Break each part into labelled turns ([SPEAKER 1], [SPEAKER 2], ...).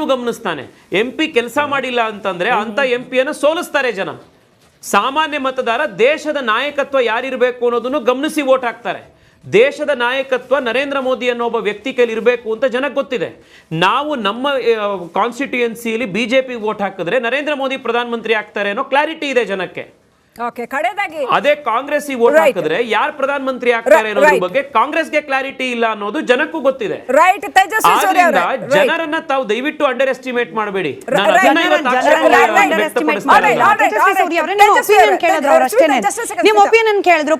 [SPEAKER 1] ಎಲ್ಲವನ್ನೂ ಗಮನಿಸ್ತಾನೆ. MP ಕೆಲಸ ಮಾಡಿಲ್ಲ ಅಂತಂದ್ರೆ ಅಂತ MP ಯನ್ನು ಸೋಲಿಸ್ತಾರೆ ಜನ. ಸಾಮಾನ್ಯ ಮತದಾರ ದೇಶದ ನಾಯಕತ್ವ ಯಾರಿರಬೇಕು ಅನ್ನೋದನ್ನು ಗಮನಿಸಿ ವೋಟ್ ಹಾಕ್ತಾರೆ. ದೇಶದ ನಾಯಕತ್ವ ನರೇಂದ್ರ ಮೋದಿ ಅನ್ನೋ ಒಬ್ಬ ವ್ಯಕ್ತಿ ಕೈಲಿ ಇರಬೇಕು ಅಂತ ಜನಕ್ಕೆ ಗೊತ್ತಿದೆ. ನಾವು ನಮ್ಮ ಕಾನ್ಸ್ಟಿಟ್ಯೂಯೆನ್ಸಿಯಲ್ಲಿ BJP ವೋಟ್ ಹಾಕಿದ್ರೆ ನರೇಂದ್ರ ಮೋದಿ ಪ್ರಧಾನಮಂತ್ರಿ ಆಗ್ತಾರೆ ಅನ್ನೋ ಕ್ಲಾರಿಟಿ ಇದೆ ಜನಕ್ಕೆ. ಅದೇ ಕಾಂಗ್ರೆಸ್ ವೋಟ್ ಹಾಕಿದ್ರೆ ಯಾರು ಪ್ರಧಾನಮಂತ್ರಿ ಆಗ್ತಾರೆ ಅನ್ನೋದ್ರ ಬಗ್ಗೆ ಕಾಂಗ್ರೆಸ್ಗೆ ಕ್ಲಾರಿಟಿ ಇಲ್ಲ ಅನ್ನೋದು ಜನಕ್ಕೂ ಗೊತ್ತಿದೆ. ಜನರನ್ನ ತಾವು ದಯವಿಟ್ಟು ಅಂಡರ್ ಎಸ್ಟಿಮೇಟ್ ಮಾಡಬೇಡಿ.
[SPEAKER 2] ನಿಮ್ಮ ಒಪಿನಿಯನ್ ಕೇಳಿದ್ರು.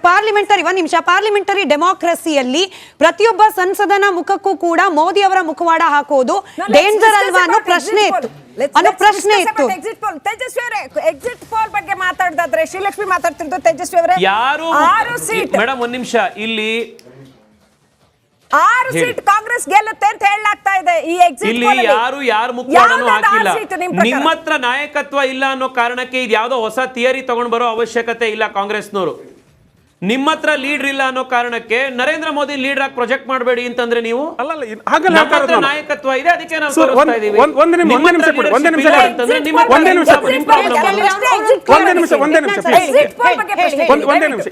[SPEAKER 2] ಪಾರ್ಲಿಮೆಂಟರಿ ಡೆಮೋಕ್ರಸಿಯಲ್ಲಿ ಪ್ರತಿಯೊಬ್ಬ ಸಂಸದನ ಮುಖಕ್ಕೂ ಕೂಡ ಮೋದಿ ಅವರ ಮುಖವಾಡ ಹಾಕೋದು ಡೇಂಜರ್ ಅಲ್ವಾ ಅನ್ನೋ ಪ್ರಶ್ನೆ ಇತ್ತು.
[SPEAKER 3] ಎಕ್ಸಿಟ್ ಪೋಲ್ ಬಗ್ಗೆ ಮಾತಾಡ್ದಾದ್ರೆ ಶ್ರೀಲಕ್ಷ್ಮಿ ಮಾತಾಡ್ತಿದ್ದು, ತೇಜಸ್ವಿ ಅವರೇ
[SPEAKER 1] ಯಾರು ಮೇಡಮ್ ಒಂದ್ ನಿಮಿಷ, ಇಲ್ಲಿ
[SPEAKER 3] 6 ಸೀಟ್ ಕಾಂಗ್ರೆಸ್ ಗೆಲ್ಲುತ್ತೆ ಅಂತ ಹೇಳಲಾಗ್ತಾ ಇದೆ. ಈ ಎಕ್ಸಿಟ್
[SPEAKER 1] ಇಲ್ಲಿ ಯಾರು ಮುಖವಾಡನೂ ಹಾಕಿಲ್ಲ. ನಿಮ್ಮ ಹತ್ರ ನಾಯಕತ್ವ ಇಲ್ಲ ಅನ್ನೋ ಕಾರಣಕ್ಕೆ ಇದು ಯಾವ್ದೋ ಹೊಸ ಥಿಯರಿ ತಗೊಂಡ್ ಬರೋ ಅವಶ್ಯಕತೆ ಇಲ್ಲ. ಕಾಂಗ್ರೆಸ್ನವರು ನಿಮ್ಮ ಹತ್ರ ಲೀಡರ್ ಇಲ್ಲ ಅನ್ನೋ ಕಾರಣಕ್ಕೆ ನರೇಂದ್ರ ಮೋದಿ ಲೀಡರ್ ಆಗಿ ಪ್ರೊಜೆಕ್ಟ್ ಮಾಡಬೇಡಿ ಅಂತಂದ್ರೆ ನೀವು ನಾಯಕತ್ವ ಇದೆ ಅದಕ್ಕೆ ನಾವು ತೋರಿಸ್ತಾ ಇದೀವಿ.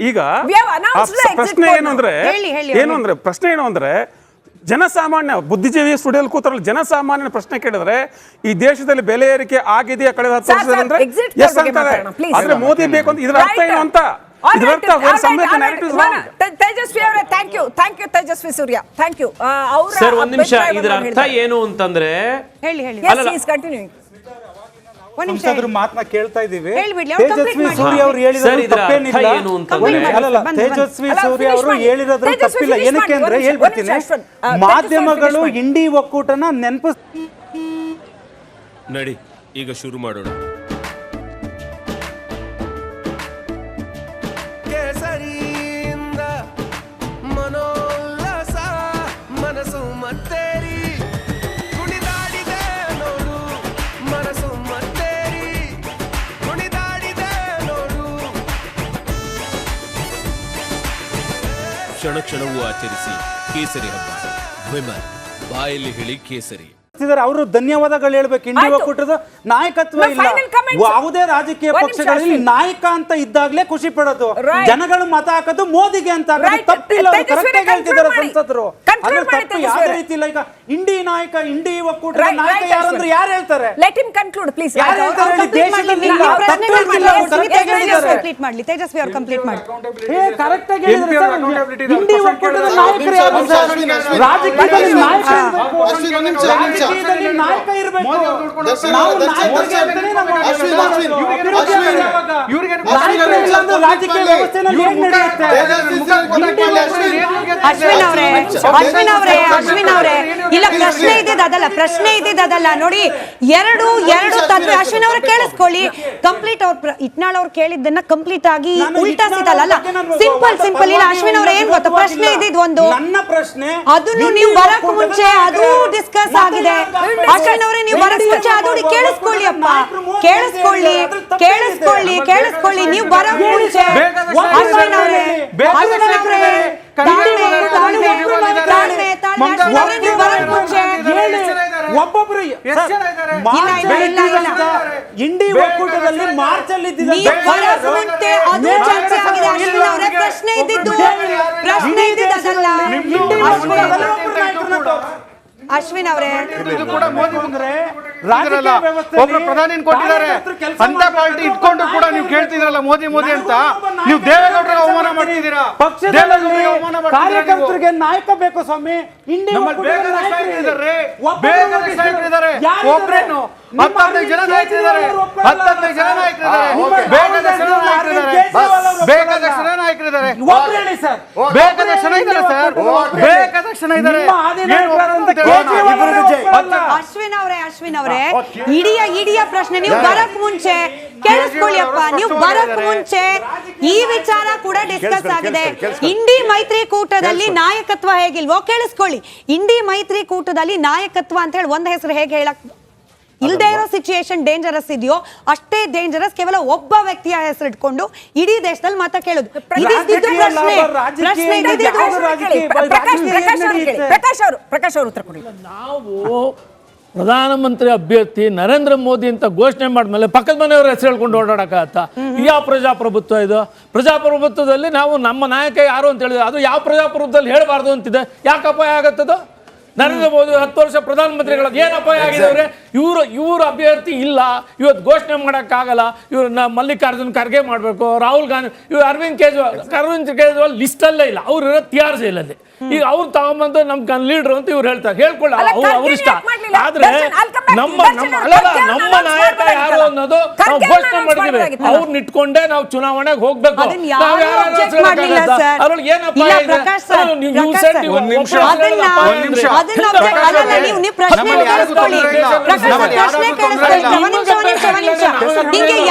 [SPEAKER 4] ಈಗ ಪ್ರಶ್ನೆ ಏನು ಅಂದ್ರೆ ಜನಸಾಮಾನ್ಯ ಬುದ್ಧಿಜೀವಿ ಸ್ಟುಡಿಯೋಲ್ ಕೂತರಲ್ಲಿ ಜನಸಾಮಾನ್ಯ ಪ್ರಶ್ನೆ ಕೇಳಿದ್ರೆ ಈ ದೇಶದಲ್ಲಿ ಬೆಲೆ ಏರಿಕೆ ಆಗಿದೆಯಾ ಕಳೆದ 10 ವರ್ಷದಿಂದ ಎಸ್ ಅಂತಾರೆ. ಆದ್ರೆ ಮೋದಿ ಬೇಕು ಅಂತ ಇದರ ಅರ್ಥ ಏನು ಅಂತ
[SPEAKER 3] ತೇಜಸ್ವಿ ಅವರೇ thank you Tejasvi Surya thank you.
[SPEAKER 1] Sir ಒಂದ್ ನಿಮಿಷ, ಇದರ ಅರ್ಥ ಏನು ಅಂತಂದ್ರೆ
[SPEAKER 5] ಸಂಸದರು ಮಾತನ್ನ ಕೇಳ್ತಾ ಇದೀವಿ. ತೇಜಸ್ವಿ ಸೂರ್ಯ ಅವರು ಹೇಳಿರೋದು ತಪ್ಪೇನಿಲ್ಲ. ತೇಜಸ್ವಿ ಸೂರ್ಯ ಅವರು ಹೇಳಿರೋದ್ರ ತಪ್ಪಿಲ್ಲ. ಏನಕ್ಕೆ ಅಂದ್ರೆ ಹೇಳ್ಬಿಡ್ತೀನಿ, ಮಾಧ್ಯಮಗಳು ಇಂಡಿ ಒಕ್ಕೂಟನ ನೆನಪಿಸ್
[SPEAKER 6] ನಡಿ ಈಗ ಶುರು ಮಾಡೋಣ. ಕ್ಷಣ ಕ್ಷಣವೂ ಆಚರಿಸಿ ಕೇಸರಿ ಹಬ್ಬ. ವಿಮಲ್ ಬಾಯಲ್ಲಿ ಹೇಳಿ ಕೇಸರಿ.
[SPEAKER 5] ಅವರು ಧನ್ಯವಾದಗಳು ಹೇಳ್ಬೇಕು. ಇಂಡಿ ಒಕ್ಕೂಟದ ನಾಯಕತ್ವ ಇಲ್ಲ. ಯಾವುದೇ ರಾಜಕೀಯ ಪಕ್ಷಗಳಲ್ಲಿ ನಾಯಕ ಅಂತ ಇದ್ದಾಗಲೇ ಖುಷಿ ಪಡೋದು, ಜನಗಳು ಮತ ಹಾಕೋದು ಮೋದಿಗೆ ಅಂತ ತಪ್ಪಿಲ್ಲ. ಕರೆಕ್ಟಾಗಿ ಹೇಳ್ತಿದ್ದಾರೆ ಸಂಸದರು. ಅದ್ರ ತಪ್ಪು ಯಾವುದೇ ರೀತಿ ಇಲ್ಲ. ಈಗ ಇಂಡಿ ನಾಯಕ, ಇಂಡಿ ಒಕ್ಕೂಟದ ನಾಯಕ ಯಾರಂದ್ರೆ ಯಾರು ಹೇಳ್ತಾರೆ?
[SPEAKER 3] Let him conclude please.
[SPEAKER 2] Tejasvi ಅವರು ಕಂಪ್ಲೀಟ್ ಮಾಡಿ.
[SPEAKER 5] ಕರೆಕ್ಟಾಗಿ ಹೇಳಿದ್ರೆ ಇಂಡಿ ಒಕ್ಕೂಟದ ನಾಯಕರು ಯಾರು? ರಾಜಕೀಯದಲ್ಲಿ ನಾಯಕ ಇರಬೇಕು.
[SPEAKER 2] ಅಶ್ವಿನ್ ಅವರೇ ಇಲ್ಲ, ಪ್ರಶ್ನೆ ಇದ್ದಿದ್ದಲ್ಲ ನೋಡಿ. ಎರಡು ತತ್ವ ಅಶ್ವಿನ್ ಅವ್ರ ಕೇಳಿಸ್ಕೊಳ್ಳಿ. ಕಂಪ್ಲೀಟ್ ಅವ್ರ ಇಟ್ನಾಳ್ ಅವ್ರು ಕೇಳಿದ್ದನ್ನ ಕಂಪ್ಲೀಟ್ ಆಗಿ ಉಲ್ಟಾ ಸಿದಲ್ಲ. ಸಿಂಪಲ್ ಇಲ್ಲ ಅಶ್ವಿನ್ ಅವ್ರ ಏನ್ ಗೊತ್ತಾ, ಪ್ರಶ್ನೆ ಇದ್ದಿದ್ದು ಒಂದು.
[SPEAKER 5] ನನ್ನ ಪ್ರಶ್ನೆ
[SPEAKER 2] ಅದನ್ನು ನೀವು ಬರಕ್ ಮುಂಚೆ ಅದು ಡಿಸ್ಕಸ್ ಆಗಿದೆ. ಅಶ್ವಿನ್ ಅವರೇ ನೀವು ಬರಕ್ ಮುಂಚೆ ಅದು ಕೇಳಿಸ್ಕೊಳ್ಳಿ ಅಪ್ಪ, ಕೇಳಿಸ್ಕೊಳ್ಳಿ. ನೀವು ಬರಕ್ ಮುಂಚೆ ಅಶ್ವಿನ್ ಅವರೇ
[SPEAKER 5] ಒಬ್ಬೊಬ್ರು ಇಂಡಿ ಒಕ್ಕೂಟದಲ್ಲಿ ಮಾರ್ಚ್ ಅಲ್ಲಿ
[SPEAKER 2] ಪ್ರಶ್ನೆ ಇದ್ದಿದ್ದು ಅಶ್ವಿನ್ ಅವರೇ
[SPEAKER 7] ಒಬ್ರು ಪ್ರಧಾನಿ ಕೊಟ್ಟಿದ್ದಾರೆ ಅಂತ ಪಾರ್ಟಿ ಇಟ್ಕೊಂಡು ಕೂಡ ನೀವು ಕೇಳ್ತಿದ್ರಲ್ಲ ಮೋದಿ ಅಂತ. ನೀವು ದೇವೇಗೌಡರಿಗೆ ಅವಮಾನ ಮಾಡ್ತಿದ್ದೀರಾ.
[SPEAKER 5] ಕಾರ್ಯಕರ್ತರಿಗೆ ನಾಯಕ ಬೇಕು ಸ್ವಾಮಿ. ಇಂಡಿ
[SPEAKER 7] ಒಬ್ರೇನು 15 ಜನ ನಾಯಕರಿದ್ದಾರೆ. ಬೇಕಾದಷ್ಟು ನಾಯಕರಿದ್ದಾರೆ.
[SPEAKER 2] ಅಶ್ವಿನ್ ಅವರೇ ಇಡೀ ಪ್ರಶ್ನೆ ನೀವು ಬರಕ್ ಮುಂಚೆ ಕೇಳಿಸ್ಕೊಳ್ಳಿ ಅಪ್ಪ. ನೀವು ಬರಕ್ ಮುಂಚೆ ಈ ವಿಚಾರ ಕೂಡ ಡಿಸ್ಕಸ್ ಆಗಿದೆ. ಇಂಡಿ ಮೈತ್ರಿಕೂಟದಲ್ಲಿ ನಾಯಕತ್ವ ಹೇಗಿಲ್ವೋ ಕೇಳಿಸ್ಕೊಳ್ಳಿ. ಇಂಡಿ ಮೈತ್ರಿಕೂಟದಲ್ಲಿ ನಾಯಕತ್ವ ಅಂತ ಹೇಳಿ ಒಂದ್ ಹೆಸರು ಹೇಗೆ ಹೇಳಕ್ ಇಲ್ಲದೆ ಇರೋ ಸಿಚುಯೇಷನ್ ಡೇಂಜರಸ್ ಇದೆಯೋ ಅಷ್ಟೇ ಡೇಂಜರಸ್ ಕೇವಲ ಒಬ್ಬ ವ್ಯಕ್ತಿಯ ಹೆಸರು ಇಟ್ಕೊಂಡು ಇಡೀ ದೇಶದಲ್ಲಿ ಮತ ಕೇಳೋದು.
[SPEAKER 3] ಪ್ರಕಾಶ್ ಅವರು ಉತ್ತರ ಕೊಡಿ.
[SPEAKER 1] ನಾವು
[SPEAKER 8] ಪ್ರಧಾನಮಂತ್ರಿ ಅಭ್ಯರ್ಥಿ ನರೇಂದ್ರ ಮೋದಿ ಅಂತ ಘೋಷಣೆ ಮಾಡಿದ್ಮೇಲೆ ಪಕ್ಕದ ಮನೆಯವ್ರ ಹೆಸರು ಹೇಳ್ಕೊಂಡು ಓಡಾಡಕತ್ತ ಯಾವ ಪ್ರಜಾಪ್ರಭುತ್ವ ಇದು? ಪ್ರಜಾಪ್ರಭುತ್ವದಲ್ಲಿ ನಾವು ನಮ್ಮ ನಾಯಕ ಯಾರು ಅಂತ ಹೇಳಿದ್ರೆ ಅದು ಯಾವ ಪ್ರಜಾಪ್ರಭುತ್ವದಲ್ಲಿ ಹೇಳಬಾರ್ದು ಅಂತಿದೆ. ಯಾಕೆ ಅಪಾಯ ಆಗತ್ತದು? ನರೇಂದ್ರ ಮೋದಿ 10 ವರ್ಷ ಪ್ರಧಾನಮಂತ್ರಿಗಳ ಏನು ಅಪಾಯ ಆಗಿದೆ ಅವ್ರೆ? ಇವರು ಅಭ್ಯರ್ಥಿ ಇಲ್ಲ, ಇವತ್ತು ಘೋಷಣೆ ಮಾಡೋಕ್ಕಾಗಲ್ಲ. ಇವ್ರು ಮಲ್ಲಿಕಾರ್ಜುನ್ ಖರ್ಗೆ ಮಾಡಬೇಕು, ರಾಹುಲ್ ಗಾಂಧಿ, ಇವ್ರು ಅರವಿಂದ್ ಕೇಜ್ರಿವಾಲ್ ಲಿಸ್ಟಲ್ಲೇ ಇಲ್ಲ, ಅವ್ರು ಇರೋ ತಿಹಾರ್ ಜೈಲಲ್ಲಿ. ಈಗ ಅವ್ರು ತಗೊಂಬಂದು ನಮ್ಮ ಲೀಡರ್ ಅಂತ ಇವ್ರು ಹೇಳ್ತಾರೆ, ಹೇಳ್ಕೊಳ್ಳ ಅವ್ರ ಇಷ್ಟ. ಆದ್ರೆ ನಮ್ಮ ನಾಯಕ ಯಾರು ಅನ್ನೋದು ನಾವು ಘೋಷಣೆ ಮಾಡಿದೀವಿ, ಅವ್ರನ್ನ ಇಟ್ಕೊಂಡೇ ನಾವು ಚುನಾವಣೆಗೆ ಹೋಗ್ಬೇಕು. ಅದ್ರೊಳಗೆ ಏನಪ್ಪ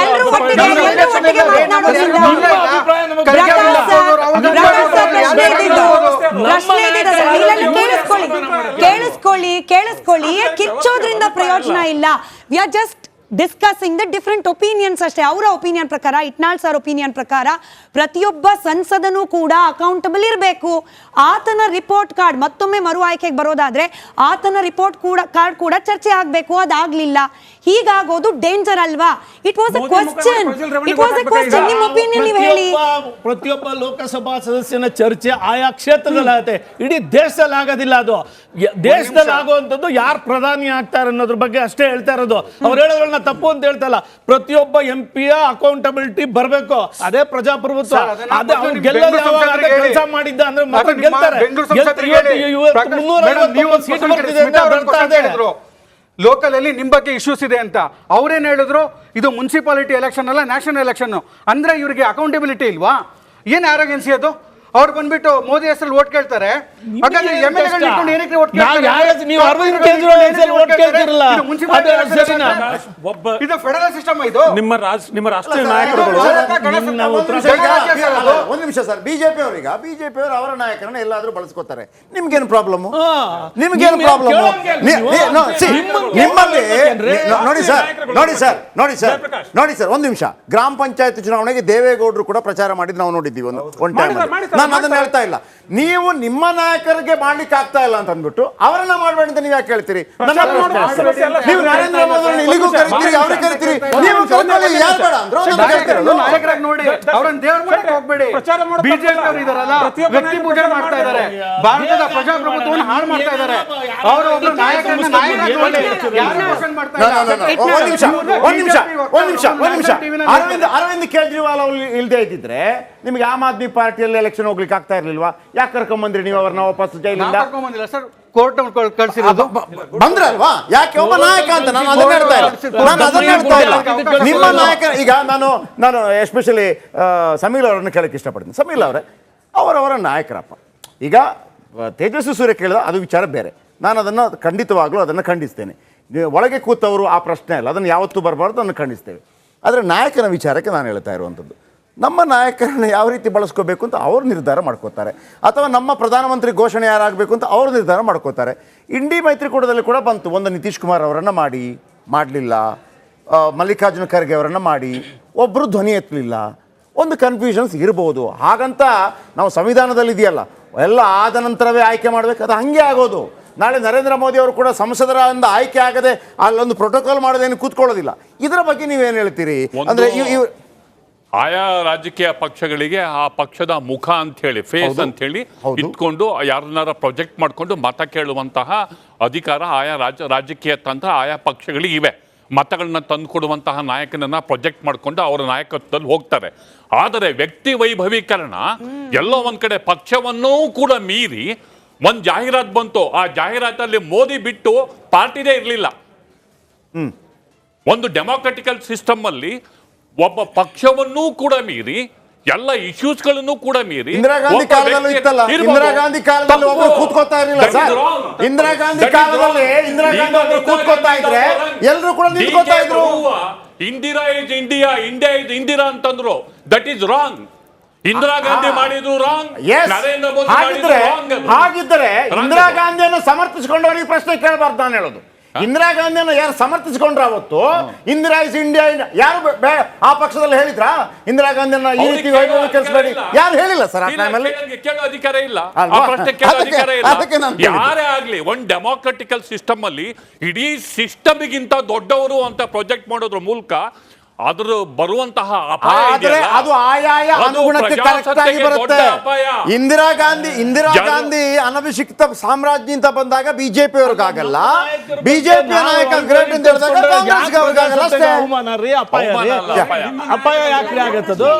[SPEAKER 2] ಕೇಳಿಸ್ಕೊಳ್ಳಿ, ಕಿಚ್ಚೋದ್ರಿಂದ ಪ್ರಯೋಜನ ಇಲ್ಲ. We are just discussing the different opinions ಅಷ್ಟೇ. ಅವರ ಒಪಿನಿಯನ್ ಪ್ರಕಾರ, ಇಟ್ನಾಳ್ ಸರ್ ಒಪಿನಿಯನ್ ಪ್ರಕಾರ ಪ್ರತಿಯೊಬ್ಬ ಸಂಸದನೂ ಕೂಡ ಅಕೌಂಟಬಲ್ ಇರಬೇಕು. ಆತನ ರಿಪೋರ್ಟ್ ಕಾರ್ಡ್ ಮತ್ತೊಮ್ಮೆ ಮರು ಆಯ್ಕೆಗೆ ಬರೋದಾದ್ರೆ ಆತನ ರಿಪೋರ್ಟ್ ಕಾರ್ಡ್ ಕೂಡ ಚರ್ಚೆ ಆಗಬೇಕು. ಅದಾಗ್ಲಿಲ್ಲ, ಹೀಗಾಗೋದು ಡೇಂಜರ್ ಅಲ್ವಾ? It was a question. ನಿಮ್ಮ ಒಪಿನಿಯನ್ ನೀವು ಹೇಳಿ.
[SPEAKER 8] ಪ್ರತಿಯೊಬ್ಬ ಲೋಕಸಭಾ ಸದಸ್ಯನ ಚರ್ಚೆ ಆಯಾ ಕ್ಷೇತ್ರದಲ್ಲಿ ಆಗುತ್ತೆ, ಇಡೀ ದೇಶದಲ್ಲಿ ಆಗೋದಿಲ್ಲ. ಅದು ದೇಶದಲ್ಲಿ ಆಗುವಂಥದ್ದು ಯಾರು ಪ್ರಧಾನಿ ಆಗ್ತಾರೆ ಅನ್ನೋದ್ರ ಬಗ್ಗೆ ಅಷ್ಟೇ ಹೇಳ್ತಾ ಇರೋದು. ಅವ್ರು ಹೇಳೋದ್ರನ್ನ ತಪ್ಪು ಅಂತ ಹೇಳ್ತಲ್ಲ. ಪ್ರತಿಯೊಬ್ಬ MP ಅಕೌಂಟಬಿಲಿಟಿ ಬರಬೇಕು, ಅದೇ ಪ್ರಜಾಪ್ರಭುತ್ವ. ಅದೇ ಅವ್ರು ಗೆಲ್ಲೋದು ಯಾವಾಗ ಕೆಲಸ ಮಾಡಿದ್ದ ಅಂದ್ರೆ ಮಾತ್ರ ಗೆಲ್ತಾರೆ.
[SPEAKER 7] ಲೋಕಲ್ ಅಲ್ಲಿ ನಿಮ್ ಬಗ್ಗೆ ಇಶ್ಯೂಸ್ ಇದೆ ಅಂತ ಅವ್ರೇನ್ ಹೇಳಿದ್ರು? ಇದು ಮುನ್ಸಿಪಾಲಿಟಿ ಎಲೆಕ್ಷನ್ ಅಲ್ಲ, ನ್ಯಾಷನಲ್ ಎಲೆಕ್ಷನ್. ಅಂದ್ರೆ ಇವರಿಗೆ ಅಕೌಂಟಬಿಲಿಟಿ ಇಲ್ವಾ? ಏನ್ ಆರೋಗ್ಯನ್ಸಿ ಅದು? ಅವ್ರು ಬಂದ್ಬಿಟ್ಟು ಮೋದಿ ಹೆಸರಲ್ಲಿ ಓಟ್ ಕೇಳ್ತಾರೆ. ಇದು ಫೆಡರಲ್ ಸಿಸ್ಟಮ್. ಇದು
[SPEAKER 4] ನಿಮ್ಮ ರಾಷ್ಟ್ರೀಯ ನಾಯಕರುಗಳು
[SPEAKER 9] ಒಂದ್ ನಿಮಿಷ ಸರ್, ಬಿಜೆಪಿ ಅವರು ಅವರ ನಾಯಕರನ್ನ ಎಲ್ಲಾದ್ರೂ ಬಳಸ್ಕೋತಾರೆ. ನಿಮ್ಗೇನು ಪ್ರಾಬ್ಲಮ್? ನಿಮ್ಗೇನು ಪ್ರಾಬ್ಲಮ್? ನಿಮ್ಮಲ್ಲಿ ನೋಡಿ ಸರ್ ಒಂದ್ ನಿಮಿಷ. ಗ್ರಾಮ ಪಂಚಾಯತ್ ಚುನಾವಣೆಗೆ ದೇವೇಗೌಡರು ಕೂಡ ಪ್ರಚಾರ ಮಾಡಿದ್ ನಾವು ನೋಡಿದ್ದೀವಿ ಒಂದು ಟೈಮ್. ನಾನು ಅದನ್ನ ಹೇಳ್ತಾ ಇಲ್ಲ. ನೀವು ನಿಮ್ಮ ನಾಯಕರಿಗೆ ಮಾಡ್ಲಿಕ್ಕೆ ಆಗ್ತಾ ಇಲ್ಲ ಅಂತ ಅಂದ್ಬಿಟ್ಟು ಅವರನ್ನ ಮಾಡಬೇಡ ಅಂತ ನೀವು ಯಾಕೆ ಹೇಳ್ತೀರಿ? ನೀವು ನರೇಂದ್ರ ಮೋದಿ ಇಲ್ಲಿಗೂ ಕರಿತೀರಿ, ಅವ್ರಿಗೆ ಕರಿತೀರಿ. ನೀವು ಯಾರು ಬೇಡ ಅಂದ್ರು
[SPEAKER 7] ನಾಯಕರಾಗಿ ನೋಡಿ ಅವ್ರನ್ನ ದೇವ್ರ ಮಾಡಕ್ಕೆ ಹೋಗ್ಬೇಡಿ. ಬಿಜೆಪಿ ಅವರು ಇದಾರಲ್ಲ, ವ್ಯಕ್ತಿ ಪೂಜೆ ಮಾಡ್ತಾ ಇದ್ದಾರೆ, ಭಾರತದ ಪ್ರಜಾಪ್ರಭುತ್ವವನ್ನು ಹಾಳು ಮಾಡ್ತಾ ಇದ್ದಾರೆ. ಅವರು ಒಬ್ಬರು ನಾಯಕರನ್ನ
[SPEAKER 9] ಅರವಿಂದ್ ಕೇಜ್ರಿವಾಲ್ ಅವರು ಇಲ್ದೇ ಇದ್ದಿದ್ರೆ ನಿಮ್ಗೆ ಆಮ್ ಆದ್ಮಿ ಪಾರ್ಟಿಯಲ್ಲಿ ಎಲೆಕ್ಷನ್ ಹೋಗ್ಲಿಕ್ಕೆ ಆಗ್ತಾ ಇರ್ಲಿಲ್ವಾ? ಯಾಕೆ ಕರ್ಕೊಂಡ್ಬಂದ್ರಿ ನೀವು ಅವ್ರನ್ನ ವಾಪಸ್ ಜೈಲಿಂದ?
[SPEAKER 7] ಸರ್, ಕೋರ್ಟ್ ಕಳಿಸಿರೋದು
[SPEAKER 9] ಬಂದ್ರಲ್ವಾ? ಯಾಕೆ ಒಬ್ಬ ನಾಯಕ ಅಂತ ನಾನು ಅದನ್ನ ಹೇಳ್ತಾ ಇಲ್ಲ. ನಿಮ್ಮ ನಾಯಕ ಈಗ ನಾನು ಎಸ್ಪೆಷಲಿ ಸಮೀಲ್ ಅವರನ್ನು ಕೇಳಕ್ಕೆ ಇಷ್ಟಪಡ್ತೀನಿ. ಸಮೀಲ್ ಅವರೇ, ಅವರವರ ನಾಯಕರಪ್ಪ. ಈಗ ತೇಜಸ್ವಿ ಸೂರ್ಯ ಕೇಳಿದ ಅದು ವಿಚಾರ ಬೇರೆ. ನಾನು ಅದನ್ನು ಖಂಡಿತವಾಗ್ಲೂ ಅದನ್ನು ಖಂಡಿಸ್ತೇನೆ. ಒಳಗೆ ಕೂತವರು ಆ ಪ್ರಶ್ನೆ ಅಲ್ಲ, ಅದನ್ನು ಯಾವತ್ತೂ ಬರಬಾರ್ದು, ಅದನ್ನು ಖಂಡಿಸ್ತೇವೆ. ಆದರೆ ನಾಯಕನ ವಿಚಾರಕ್ಕೆ ನಾನು ಹೇಳ್ತಾ ಇರುವಂಥದ್ದು, ನಮ್ಮ ನಾಯಕರನ್ನು ಯಾವ ರೀತಿ ಬಳಸ್ಕೋಬೇಕು ಅಂತ ಅವ್ರು ನಿರ್ಧಾರ ಮಾಡ್ಕೋತಾರೆ, ಅಥವಾ ನಮ್ಮ ಪ್ರಧಾನಮಂತ್ರಿ ಘೋಷಣೆ ಯಾರಾಗಬೇಕು ಅಂತ ಅವ್ರು ನಿರ್ಧಾರ ಮಾಡ್ಕೋತಾರೆ. ಇಂಡಿ ಮೈತ್ರಿಕೂಟದಲ್ಲಿ ಕೂಡ ಬಂತು, ಒಂದು ನಿತೀಶ್ ಕುಮಾರ್ ಅವರನ್ನು ಮಾಡಲಿಲ್ಲ, ಮಲ್ಲಿಕಾರ್ಜುನ ಖರ್ಗೆ ಅವರನ್ನು ಮಾಡಿ, ಒಬ್ಬರು ಧ್ವನಿ ಎತ್ತಲಿಲ್ಲ. ಒಂದು ಕನ್ಫ್ಯೂಷನ್ಸ್ ಇರ್ಬೋದು. ಹಾಗಂತ ನಾವು ಸಂವಿಧಾನದಲ್ಲಿ ಇದೆಯಲ್ಲ ಎಲ್ಲ ಆದ ನಂತರವೇ ಆಯ್ಕೆ ಮಾಡಬೇಕು, ಅದು ಹಾಗೆ ಆಗೋದು. ನಾಳೆ ನರೇಂದ್ರ ಮೋದಿ ಅವರು ಕೂಡ ಸಂಸದರಿಂದ ಆಯ್ಕೆ ಆಗದೆ ಅಲ್ಲೊಂದು ಪ್ರೋಟೋಕಾಲ್ ಮಾಡೋದೇನು ಕೂತ್ಕೊಳ್ಳೋದಿಲ್ಲ. ಇದರ ಬಗ್ಗೆ ನೀವೇನು ಹೇಳ್ತೀರಿ? ಅಂದರೆ
[SPEAKER 10] ಆಯಾ ರಾಜಕೀಯ ಪಕ್ಷಗಳಿಗೆ ಆ ಪಕ್ಷದ ಮುಖ ಅಂತ ಹೇಳಿ, ಫೇಸ್ ಅಂತ ಹೇಳಿ ಇಟ್ಕೊಂಡು ಯಾರನ್ನಾರ ಪ್ರೊಜೆಕ್ಟ್ ಮಾಡಿಕೊಂಡು ಮತ ಕೇಳುವಂತಹ ಅಧಿಕಾರ ಆಯಾ ರಾಜಕೀಯ ತಂತ್ರ ಆಯಾ ಪಕ್ಷಗಳಿಗೆ ಇವೆ. ಮತಗಳನ್ನ ತಂದುಕೊಡುವಂತಹ ನಾಯಕನನ್ನ ಪ್ರೊಜೆಕ್ಟ್ ಮಾಡಿಕೊಂಡು ಅವರ ನಾಯಕತ್ವದಲ್ಲಿ ಹೋಗ್ತಾರೆ. ಆದರೆ ವ್ಯಕ್ತಿ ವೈಭವೀಕರಣ ಎಲ್ಲೋ ಒಂದ್ ಕಡೆ ಪಕ್ಷವನ್ನೂ ಕೂಡ ಮೀರಿ ಒಂದು ಜಾಹೀರಾತು ಬಂತು. ಆ ಜಾಹೀರಾತಲ್ಲಿ ಮೋದಿ ಬಿಟ್ಟು ಪಾರ್ಟಿನೇ ಇರಲಿಲ್ಲ. ಒಂದು ಡೆಮೋಕ್ರೆಟಿಕಲ್ ಸಿಸ್ಟಮ್ ಅಲ್ಲಿ ಒಬ್ಬ ಪಕ್ಷವನ್ನೂ ಕೂಡ ಮೀರಿ ಎಲ್ಲ ಇಶ್ಯೂಸ್ಗಳನ್ನು ಕೂಡ ಮೀರಿ
[SPEAKER 9] ಇಂದಿರಾ ಗಾಂಧಿ ಕಾಲದಲ್ಲೂ ಇತ್ತಲ್ಲ, ಇಂದಿರಾ ಗಾಂಧಿ ಕಾಲದಲ್ಲಿ ಒಬ್ಬರು ಕೂತ್ಕೋತಾ ಇರಲಿಲ್ಲ ಸರ್. ಇಂದಿರಾ ಗಾಂಧಿ ಕಾಲದಲ್ಲಿ ಕೂತ್ಕೋತಾ ಇದ್ರೆ ಎಲ್ಲರೂ ಕೂಡ ನಿಂತ್ಕೋತಾ ಇದ್ರು.
[SPEAKER 10] Indira is India, India is Indira ಅಂತಂದ್ರು. That is wrong. Indira Gandhi ಮಾಡಿದ್ರು ರಾಂಗ್, ನರೇಂದ್ರ ಮೋದಿ ಮಾಡಿದ್ರು ರಾಂಗ್.
[SPEAKER 9] ಹಾಗಿದ್ರೆ ಇಂದಿರಾ ಗಾಂಧಿಯನ್ನು ಸಮರ್ಥಿಸಿಕೊಂಡವರಿಗೆ ಪ್ರಶ್ನೆ ಕೇಳಬಾರ್ದು ನಾನು ಹೇಳೋದು. ಇಂದಿರಾ ಗಾಂಧಿಯನ್ನು ಯಾರು ಸಮರ್ಥಿಸಿಕೊಂಡ್ರ ಅವತ್ತು ಇಂದಿರಾ ಇಸ್ ಇಂಡಿಯಾ ಯಾರು ಆ ಪಕ್ಷದಲ್ಲಿ ಹೇಳಿದ್ರ ಇಂದಿರಾ ಗಾಂಧಿಯನ್ನ ಈ ರೀತಿ ಕೆಲಸಬೇಡಿ ಯಾರು ಹೇಳಿಲ್ಲ ಸರ್ ಆ ಟೈಮಲ್ಲಿ
[SPEAKER 10] ಕೇಳೋ ಅಧಿಕಾರ ಇಲ್ಲ, ಆ ಪ್ರಶ್ನೆ ಕೇಳೋ ಅಧಿಕಾರ ಇಲ್ಲ. ಯಾರೇ ಆಗ್ಲಿ ಒಂದ್ ಡೆಮೋಕ್ರೆಟಿಕಲ್ ಸಿಸ್ಟಮ್ ಅಲ್ಲಿ ಇಡೀ ಸಿಸ್ಟಮ್ಗಿಂತ ದೊಡ್ಡವರು ಅಂತ ಪ್ರೊಜೆಕ್ಟ್ ಮಾಡೋದ್ರ ಮೂಲಕ ಅದ್ರ ಬರುವಂತಹ
[SPEAKER 9] ಆದ್ರೆ ಅದು ಆಯಾಯ ಅನುಗುಣಕ್ಕೆ ಕರೆಕ್ಟ್ ಆಗಿ ಬರುತ್ತೆ. ಇಂದಿರಾ ಗಾಂಧಿ ಅನಭಿಷಿಕ್ತ ಸಾಮ್ರಾಜ್ಯ ಅಂತ ಬಂದಾಗ ಬಿಜೆಪಿ ಅವ್ರಿಗಾಗಲ್ಲ, ಬಿಜೆಪಿ ನಾಯಕ ಗ್ರೇಟ್ ಅಂತ ಹೇಳಿದಾಗ ಕಾಂಗ್ರೆಸ್ಗೆ ಅವ್ರಿಗಾಗಲ್ಲ ಅಷ್ಟೇ.
[SPEAKER 8] ಅಪಾಯ ಯಾಕೆ ಆಗತ್ತದು?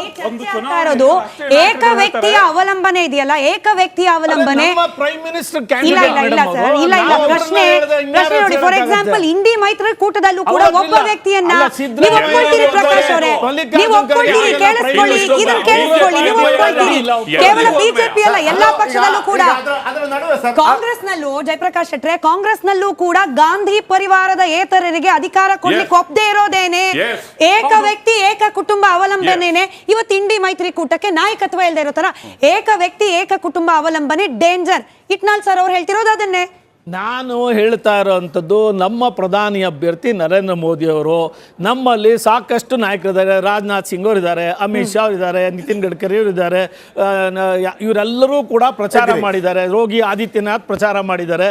[SPEAKER 2] ಏಕ ವ್ಯಕ್ತಿಯ ಅವಲಂಬನೆ ಇದೆಯಲ್ಲ, ಏಕ ವ್ಯಕ್ತಿಯ ಅವಲಂಬನೆ
[SPEAKER 8] ಪ್ರೈಮ್ ಮಿನಿಸ್ಟರ್
[SPEAKER 2] ಇಲ್ಲ ಸರ್, ಇಲ್ಲ ಪ್ರಶ್ನೆ ನೋಡಿ. ಫಾರ್ ಎಕ್ಸಾಂಪಲ್ ಇಂಡಿ ಮೈತ್ರಿಕೂಟದಲ್ಲೂ ಕೂಡ ಒಬ್ಬ ವ್ಯಕ್ತಿಯನ್ನ ನೀವು ಒಪ್ಕೊಳ್ತೀರಿ ಪ್ರಕಾಶ್ ಅವರೇ, ನೀವು ಒಪ್ಕೊಳ್ತೀರಿ, ಕೇಳಿಸ್ಕೊಳ್ಳಿ, ಇದನ್ನ ಕೇಳಿಸ್ಕೊಳ್ಳಿ, ನೀವು ಒಪ್ಕೊಳ್ತೀರಿ. ಕೇವಲ ಬಿಜೆಪಿ ಅಲ್ಲ, ಎಲ್ಲಾ ಪಕ್ಷದಲ್ಲೂ ಕೂಡ, ಕಾಂಗ್ರೆಸ್ನಲ್ಲೂ ಜಯಪ್ರಕಾಶ್ ಶೆಟ್ರೆ, ಕಾಂಗ್ರೆಸ್ನಲ್ಲೂ ಕೂಡ ಗಾಂಧಿ ಪರಿವಾರದ ಏತರರಿಗೆ ಅಧಿಕಾರ ಕೊಡ್ಲಿಕ್ಕೆ ಒಪ್ಪದೇ ಇರೋದೇನೆ ಏಕ ವ್ಯಕ್ತಿ ಏಕ ಕುಟುಂಬ ಅವಲಂಬನೆನೆ ಇವತ್ತು ಇಂಡಿ ಮೈತ್ರಿಕೂಟಕ್ಕೆ ನಾಯಕತ್ವ ಇಲ್ಲದೆ ಇರೋ ತರ ಏಕ ವ್ಯಕ್ತಿ ಏಕ ಕುಟುಂಬ ಅವಲಂಬನೆ ಡೇಂಜರ್. ಇಟ್ನಾಳ್ ಸರ್ ಅವ್ರು ಹೇಳ್ತಿರೋದು ಅದನ್ನೇ.
[SPEAKER 8] ನಾನು ಹೇಳ್ತಾ ಇರೋವಂಥದ್ದು ನಮ್ಮ ಪ್ರಧಾನಿ ಅಭ್ಯರ್ಥಿ ನರೇಂದ್ರ ಮೋದಿ ಅವರು. ನಮ್ಮಲ್ಲಿ ಸಾಕಷ್ಟು ನಾಯಕರಿದ್ದಾರೆ, ರಾಜನಾಥ್ ಸಿಂಗ್ ಅವರು ಇದ್ದಾರೆ, ಅಮಿತ್ ಶಾ ಅವರು ಇದ್ದಾರೆ, ನಿತಿನ್ ಗಡ್ಕರಿ ಅವರು ಇದ್ದಾರೆ, ಇವರೆಲ್ಲರೂ ಕೂಡ ಪ್ರಚಾರ ಮಾಡಿದ್ದಾರೆ, ಯೋಗಿ ಆದಿತ್ಯನಾಥ್ ಪ್ರಚಾರ ಮಾಡಿದ್ದಾರೆ.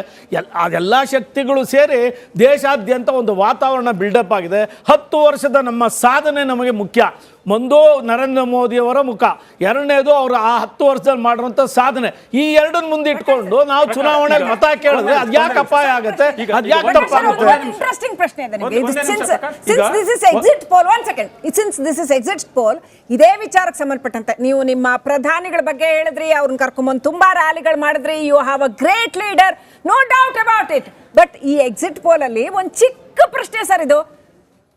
[SPEAKER 8] ಅದೆಲ್ಲ ಶಕ್ತಿಗಳು ಸೇರಿ ದೇಶಾದ್ಯಂತ ಒಂದು ವಾತಾವರಣ ಬಿಲ್ಡಪ್ ಆಗಿದೆ. 10 ವರ್ಷದ ನಮ್ಮ ಸಾಧನೆ ನಮಗೆ ಮುಖ್ಯ. ಒಂದು ನರೇಂದ್ರ ಮೋದಿ ಅವರ ಮುಖ, ಎರಡನೇದು ಅವರು ಆ 10 ವರ್ಷದಲ್ಲಿ ಮಾಡಿರುವಂತ ಸಾಧನೆ. ಈ ಎರಡನ್ನ ಮುಂದೆ ಇಟ್ಕೊಂಡು ನಾವು ಚುನಾವಣೆಗೆ ಮತ ಕೇಳಿದ್ರೆ ಅದ್ಯಾಕೆ ಅಪಾಯ ಆಗುತ್ತೆ, ಅದ್ಯಾಕೆ ತಪ್ಪಾಗುತ್ತೆ?
[SPEAKER 3] ಇಂಟ್ರೆಸ್ಟಿಂಗ್ ಪ್ರಶ್ನೆ ಇದೆ ನಿಮಗೆ. Since this is exit poll, one second, since this is exit poll, ಇದೇ ವಿಚಾರಕ್ಕೆ ಸಂಬಂಧಪಟ್ಟಂತೆ ನೀವು ನಿಮ್ಮ ಪ್ರಧಾನಿಗಳ ಬಗ್ಗೆ ಹೇಳಿದ್ರಿ, ಅವ್ರನ್ನ ಕರ್ಕೊಂಡ್ಬಂದು ತುಂಬಾ ರ್ಯಾಲಿಗಳು ಮಾಡಿದ್ರಿ, you have a great leader, no doubt about it. But ಈ ಎಕ್ಸಿಟ್ ಪೋಲ್ ಅಲ್ಲಿ ಒಂದು ಚಿಕ್ಕ ಪ್ರಶ್ನೆ ಸರ್, ಇದು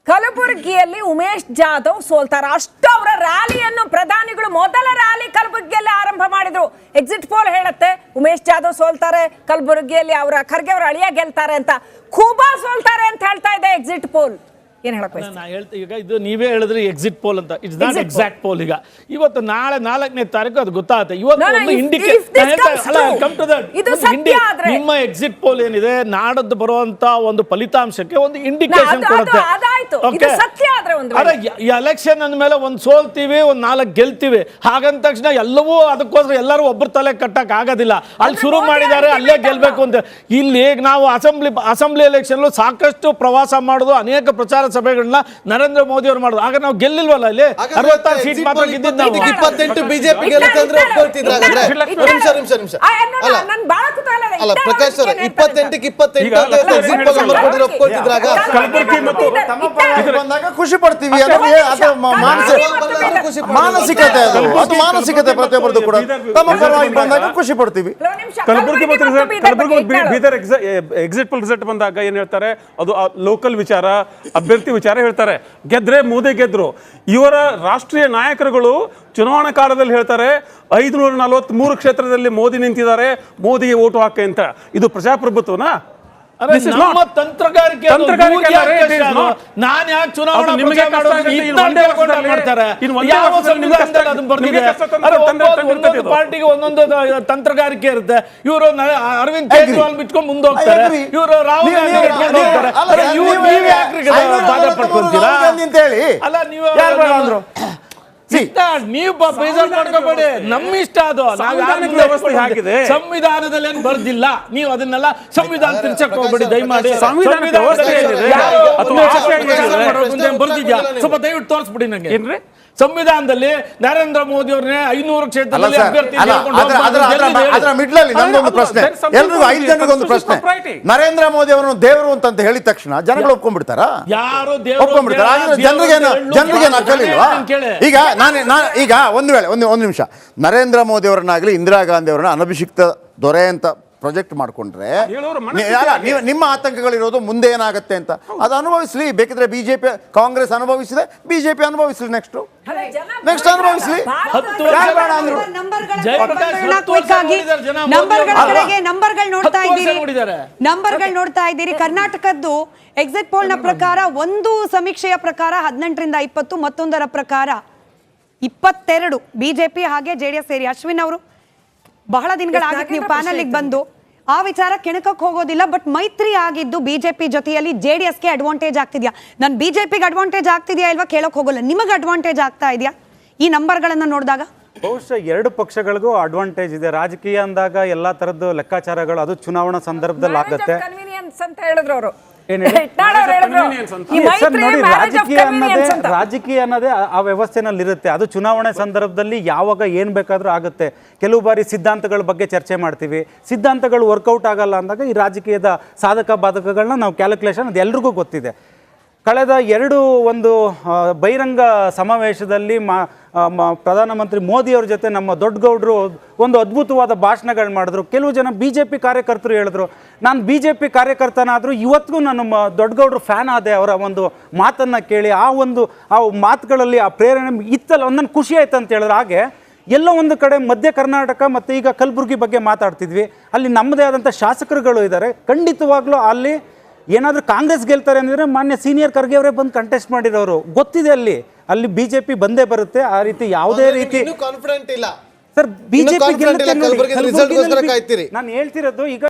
[SPEAKER 3] ಕಲಬುರಗಿಯಲ್ಲಿ ಉಮೇಶ್ ಜಾಧವ್ ಸೋಲ್ತಾರ, ಅಷ್ಟು ಅವರ ರ್ಯಾಲಿಯನ್ನು ಪ್ರಧಾನಿಗಳು ಮೊದಲ ರ್ಯಾಲಿ ಕಲಬುರಗಿಯಲ್ಲಿ ಆರಂಭ ಮಾಡಿದ್ರು. ಎಕ್ಸಿಟ್ ಪೋಲ್ ಹೇಳುತ್ತೆ ಉಮೇಶ್ ಜಾಧವ್ ಸೋಲ್ತಾರೆ, ಕಲಬುರಗಿಯಲ್ಲಿ ಅವರ ಖರ್ಗೆ ಅವರ ಅಳಿಯ ಗೆಲ್ತಾರೆ ಅಂತ. ಖೂಬಾ ಸೋಲ್ತಾರೆ ಅಂತ ಹೇಳ್ತಾ ಇದೆ ಎಕ್ಸಿಟ್ ಪೋಲ್. ಏನ್ ಹೇಳಕ್
[SPEAKER 8] ಈಗ ಇದು ನೀವೇ ಹೇಳಿದ್ರಿ ಎಕ್ಸಿಟ್ ಪೋಲ್ ಅಂತ, ಇಟ್ಸ್ ನಾಟ್ ಎಕ್ಸಾಕ್ಟ್ ಪೋಲ್. ಈಗ ಇವತ್ತು ನಾಳೆ 4ನೇ ತಾರೀಕು ಅದು ಗೊತ್ತಾಗುತ್ತೆ. ಇವತ್ತು ಒಂದು ನಿಮ್ಮ ಎಕ್ಸಿಟ್ ಪೋಲ್ ಏನಿದೆ ನಾಡದ್ದು ಬರುವಂತ ಒಂದು ಫಲಿತಾಂಶಕ್ಕೆ ಒಂದು ಇಂಡಿಕೇಶನ್ ಕೊಡುತ್ತೆ. ಎಲೆಕ್ಷನ್ ಅಂದ್ಮೇಲೆ ಒಂದ್ ಸೋಲ್ತೀವಿ, ಒಂದ್ 4 ಗೆಲ್ತೀವಿ, ಹಾಗಂದ ತಕ್ಷಣ ಎಲ್ಲವೂ ಅದಕ್ಕೋಸ್ಕರ ಎಲ್ಲರೂ ಒಬ್ಬರ ತಲೆ ಕಟ್ಟಕ್ ಆಗೋದಿಲ್ಲ. ಅಲ್ಲಿ ಶುರು ಮಾಡಿದ್ದಾರೆ ಅಲ್ಲೇ ಗೆಲ್ಬೇಕು ಅಂತ. ಇಲ್ಲಿ ನಾವು ಅಸೆಂಬ್ಲಿ ಎಲೆಕ್ಷನ್ ಸಾಕಷ್ಟು ಪ್ರವಾಸ ಮಾಡೋದು, ಅನೇಕ ಪ್ರಚಾರ ಸಭೆಗಳನ್ನ ನರೇಂದ್ರ ಮೋದಿ ಅವರು ಮಾಡೋದು. ಆಗ ನಾವು ಗೆಲ್ಲಿಲ್ವಲ್ಲ, ಇಲ್ಲಿ 66 ಸೀಟ್ ಮಾತ್ರ ಗೆದ್ದಿದ್ದು ನಾವು.
[SPEAKER 11] 28 ಬಿಜೆಪಿ ಗೆಲ್ಲುತ್ತೆ ಅಂದ್ರೆ ಒಪ್ಕೊಳ್ತಿದ್ರ? ಅಲ್ಲ ಪ್ರಕಾಶ್ ಸರ್, 28ಕ್ಕೆ 28 ಅಂತ ಎಕ್ಸಿಟ್ ಪೋಲ್ ನಂಬರ್ ಕೊಟ್ಟಿರೋ ಒಪ್ಕೊಳ್ತಿದ್ರಾಗ
[SPEAKER 9] ಬಂದಾಗ ಖುಷಿ ಪಡ್ತೀವಿ. ಮಾನಸಿಕತೆ ಅದು ಮಾನಸಿಕತೆ ಪ್ರತಿಯೊಬ್ಬರದು ಕೂಡ. ತಮ್ಮ ಪರವಾಗಿ ಬಂದಾಗ ಖುಷಿ ಪಡ್ತೀವಿ.
[SPEAKER 4] Kalaburagi Bidar exit poll result ಬಂದಾಗ ಏನ್ ಹೇಳ್ತಾರೆ, ಅದು ಲೋಕಲ್ ವಿಚಾರ, ಅಭ್ಯರ್ಥಿ ವಿಚಾರ ಹೇಳ್ತಾರೆ. ಗೆದ್ರೆ ಮೋದಿ ಗೆದ್ರು. ಇವರ ರಾಷ್ಟ್ರೀಯ ನಾಯಕರುಗಳು ಚುನಾವಣಾ ಕಾಲದಲ್ಲಿ ಹೇಳ್ತಾರೆ 543 ಕ್ಷೇತ್ರದಲ್ಲಿ ಮೋದಿ ನಿಂತಿದ್ದಾರೆ, ಮೋದಿಗೆ ಓಟು ಹಾಕಿ ಅಂತ. ಇದು ಪ್ರಜಾಪ್ರಭುತ್ವನಾ?
[SPEAKER 8] ತಂತ್ರಗಾರಿಕೆ. ನಾನು ಯಾಕೆ ಚುನಾವಣಾ ಪಾರ್ಟಿಗೆ ಒಂದೊಂದು ತಂತ್ರಗಾರಿಕೆ ಇರುತ್ತೆ. ಇವರು ಅರವಿಂದ್ ಕೇಜ್ರಿವಾಲ್ ಬಿಟ್ಕೊಂಡು ಮುಂದೆ ಹೋಗ್ತಾರೆ, ಇವರು ರಾಹುಲ್ ಗಾಂಧಿ ಇಟ್ಕೊಂಡು ಹೋಗ್ತಾರೆ. ಬಾಧೆ ಪಡ್ಕೊಂತೀರಾ? ಅಲ್ಲ ನೀವು ಬೇಜಾರು ಮಾಡ್ಕೋಬೇಡಿ, ನಮ್ಮ ಇಷ್ಟ ಅದು. ಸಂವಿಧಾನದಲ್ಲಿ ಏನು ಬರ್ದಿಲ್ಲ, ನೀವು ಅದನ್ನೆಲ್ಲ ಸಂವಿಧಾನ ತಿರ್ಚಕ್ ಹೋಗ್ಬೇಡಿ ದಯಮಾಡಿ. ಬರ್ದಿದ್ಯಾ ಸ್ವಲ್ಪ ದಯವಿಟ್ಟು ತೋರಿಸ್ಬಿಡಿ ನಂಗೆ. ಸಂವಿಧಾನದಲ್ಲಿ ನರೇಂದ್ರ ಮೋದಿ ಅವ್ರನ್ನೇ 500 ಕ್ಷೇತ್ರದಲ್ಲಿ ಅಭ್ಯರ್ಥಿ
[SPEAKER 9] ಒಂದು ಪ್ರಶ್ನೆ. ನರೇಂದ್ರ ಮೋದಿ ಅವರನ್ನು ದೇವರು ಅಂತ ಹೇಳಿದ ತಕ್ಷಣ ಜನಗಳು ಒಪ್ಕೊಂಡ್ಬಿಡ್ತಾರ?
[SPEAKER 8] ಯಾರು
[SPEAKER 9] ಜನರಿಗೆ ನಕಲಿಲ್ವಾ? ಈಗ ಒಂದು ನಿಮಿಷ, ನರೇಂದ್ರ ಮೋದಿ ಅವರನ್ನಾಗ್ಲಿ ಇಂದಿರಾ ಗಾಂಧಿ ಅವರನ್ನ ಅನಭಿಷಿಕ್ತ ದೊರೆ ಅಂತ ಪ್ರೊಜೆಕ್ಟ್ ಮಾಡ್ಕೊಂಡ್ರೆ ನಿಮ್ಮ ಆತಂಕಗಳಿರೋದು ಮುಂದೆ ಏನಾಗುತ್ತೆ ಅಂತ. ಅದು ಅನುಭವಿಸ್ಲಿ, ಬೇಕಿದ್ರೆ ಬಿಜೆಪಿ ಕಾಂಗ್ರೆಸ್ ಅನುಭವಿಸಿದೆ, ಬಿಜೆಪಿ ಅನುಭವಿಸ್ಲಿ, ನೆಕ್ಸ್ಟ್ ಅನುಭವಿಸ್ಲಿ.
[SPEAKER 2] ನಂಬರ್ಗಳು ನೋಡ್ತಾ ಇದ್ದೀರಿ. ಕರ್ನಾಟಕದ್ದು ಎಕ್ಸಿಟ್ ಪೋಲ್ ನ ಪ್ರಕಾರ, ಒಂದು ಸಮೀಕ್ಷೆಯ ಪ್ರಕಾರ 18ರಿಂದ 20, ಮತ್ತೊಂದರ ಪ್ರಕಾರ 22 ಬಿಜೆಪಿ ಹಾಗೆ ಜೆಡಿಎಸ್ ಸೇರಿ. ಅಶ್ವಿನ್ ಅವರು ಬಹಳ ದಿನಗಳಾಗಿತ್ತು ನೀವು ಪ್ಯಾನಲ್ ಬಂದು, ಆ ವಿಚಾರ ಕೆಣಕಕ್ಕೆ ಹೋಗೋದಿಲ್ಲ. ಬಟ್ ಮೈತ್ರಿ ಆಗಿದ್ದು ಬಿಜೆಪಿ ಜೊತೆಯಲ್ಲಿ JDSಗೆ ಅಡ್ವಾಂಟೇಜ್ ಆಗ್ತಿದ್ಯಾ? ನಾನು ಬಿಜೆಪಿಗೆ ಅಡ್ವಾಂಟೇಜ್ ಆಗ್ತಿದ್ಯಾ ಇಲ್ವಾ ಕೇಳಕ್ ಹೋಗಲ್ಲ, ನಿಮಗೆ ಅಡ್ವಾಂಟೇಜ್ ಆಗ್ತಾ ಇದೆಯಾ ಈ ನಂಬರ್ಗಳನ್ನ ನೋಡಿದಾಗ?
[SPEAKER 5] ಬಹುಶಃ ಎರಡು ಪಕ್ಷಗಳಿಗೂ ಅಡ್ವಾಂಟೇಜ್ ಇದೆ. ರಾಜಕೀಯ ಅಂದಾಗ ಎಲ್ಲಾ ತರದ್ದು ಲೆಕ್ಕಾಚಾರಗಳು ಅದು ಚುನಾವಣಾ ಸಂದರ್ಭದಲ್ಲಿ ಆಗುತ್ತೆ
[SPEAKER 3] ಕನ್ವೀನಿಯನ್ಸ್ ಅಂತ ಹೇಳಿದ್ರು ಅವರು.
[SPEAKER 5] ರಾಜಕೀಯ ಅನ್ನೋದೇ ಆ ವ್ಯವಸ್ಥೆನಲ್ಲಿ ಇರುತ್ತೆ. ಅದು ಚುನಾವಣೆ ಸಂದರ್ಭದಲ್ಲಿ ಯಾವಾಗ ಏನ್ ಬೇಕಾದ್ರೂ ಆಗುತ್ತೆ. ಕೆಲವು ಬಾರಿ ಸಿದ್ಧಾಂತಗಳ ಬಗ್ಗೆ ಚರ್ಚೆ ಮಾಡ್ತೀವಿ, ಸಿದ್ಧಾಂತಗಳು ವರ್ಕೌಟ್ ಆಗಲ್ಲ ಅಂದಾಗ ಈ ರಾಜಕೀಯದ ಸಾಧಕ ಬಾಧಕಗಳನ್ನ ನಾವು ಕ್ಯಾಲ್ಕುಲೇಷನ್ ಅದು ಎಲ್ರಿಗೂ ಗೊತ್ತಿದೆ. ಕಳೆದ ಒಂದು ಬಹಿರಂಗ ಸಮಾವೇಶದಲ್ಲಿ ಪ್ರಧಾನಮಂತ್ರಿ ಮೋದಿಯವ್ರ ಜೊತೆ ನಮ್ಮ ದೊಡ್ಡಗೌಡರು ಒಂದು ಅದ್ಭುತವಾದ ಭಾಷಣಗಳು ಮಾಡಿದ್ರು. ಕೆಲವು ಜನ BJP ಕಾರ್ಯಕರ್ತರು ಹೇಳಿದ್ರು, ನಾನು BJP ಕಾರ್ಯಕರ್ತನಾದರೂ ಇವತ್ತಿಗೂ ನಾನು ದೊಡ್ಡಗೌಡರು ಫ್ಯಾನ್ ಆದೆ. ಅವರ ಒಂದು ಮಾತನ್ನು ಕೇಳಿ ಆ ಮಾತುಗಳಲ್ಲಿ ಆ ಪ್ರೇರಣೆ ಇತ್ತಲ್ಲ, ನನ್ನ ಖುಷಿ ಆಯ್ತು ಅಂತ ಹೇಳಿದ್ರು. ಹಾಗೆ ಎಲ್ಲೋ ಒಂದು ಕಡೆ ಮಧ್ಯ ಕರ್ನಾಟಕ ಮತ್ತು ಈಗ ಕಲಬುರಗಿ ಬಗ್ಗೆ ಮಾತಾಡ್ತಿದ್ವಿ, ಅಲ್ಲಿ ನಮ್ಮದೇ ಆದಂಥ ಶಾಸಕರುಗಳು ಇದ್ದಾರೆ. ಖಂಡಿತವಾಗ್ಲೂ ಅಲ್ಲಿ ಏನಾದರೂ ಕಾಂಗ್ರೆಸ್ ಗೆಲ್ತಾರೆ ಅಂದರೆ ಮಾನ್ಯ ಸೀನಿಯರ್ ಖರ್ಗೆ ಅವರೇ ಬಂದು ಕಂಟೆಸ್ಟ್ ಮಾಡಿರೋರು, ಗೊತ್ತಿದೆ ಅಲ್ಲಿ BJP ಬಂದೇ ಬರುತ್ತೆ. ಆ ರೀತಿ ಯಾವುದೇ ರೀತಿ
[SPEAKER 11] ಕಾನ್ಫಿಡೆಂಟ್ ಇಲ್ಲ
[SPEAKER 5] ಸರ್. BJP
[SPEAKER 11] ನಾನು ಹೇಳ್ತಿರೋದು ಈಗ